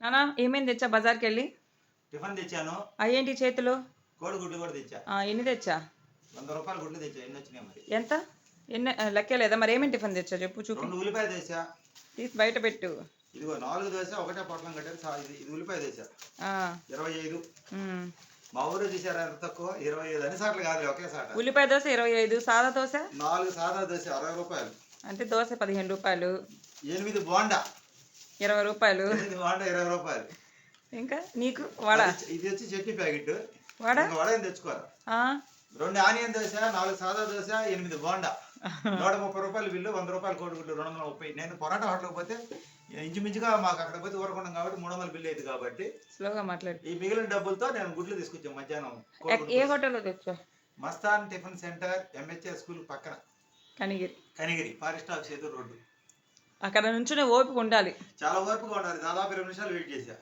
నానా ఏమేమి తెచ్చా బజార్కి వెళ్ళి? టిఫిన్ తెచ్చాను. అయ్యేంటి చేతిలో? కోడిగుడ్లు కూడా తెచ్చా. ఎన్ని తెచ్చా? 100 రూపాయల గుడ్లు తెచ్చా. ఎన్ని వచ్చినాయి మరి? ఎంత? ఎన్ని లెక్కలేదా? మరి ఏమేమి టిఫిన్ తెచ్చా చెప్పు, చూపి. 2 ఉల్లిపాయ తెచ్చా. తీసి బయట పెట్టు. ఇదిగో 4 దోశ, ఒకటే పొట్లం కట్టారు. ఇది ఉల్లిపాయ తెచ్చా. 25. మా ఊరు చూసారా ఎంత తక్కువ? 25 అన్నిసార్లు కాదు, ఒకేసారి. ఉల్లిపాయ దోశ 25, సాదా దోశ 4 సాదా దోశ 60 రూపాయలు. అంటే దోశ 15 రూపాయలు. 8 బోండా 20 రూపాయలు. 8 బోండా 20 రూపాయలు. ఇంకా నీకు వడ. ఇది వచ్చి చట్నీ ప్యాకెట్. వడ వడ ఏం తెచ్చుకోరా. 2 ఆనియన్ దోశ, 4 సాదా దోశ, 8 బోండా. 130 రూపాయలు బిల్లు. 100 రూపాయలు కోడిగుడ్లు 230. నేను పొరాటా హోటల్కి పోతే ఇంచుమించుగా మాకు అక్కడ పోతే ఊరకుండం కాబట్టి 300 బిల్లు అయింది కాబట్టి స్లోగా మాట్లాడు. ఈ మిగిలిన డబ్బులతో నేను గుడ్లు తీసుకొచ్చాను మధ్యాహ్నం. ఏ హోటల్లో తెచ్చా? Mastan tiffin centre, MHS school పక్కన, కనిగిరి ఫారెస్ట్ ఆఫీస్ ఎదురు రోడ్డు. అక్కడ నుంచునే ఓపిక ఉండాలి. చాలా ఓపికగా ఉండాలి. దాదాపు 20 నిమిషాలు వెయిట్ చేశా.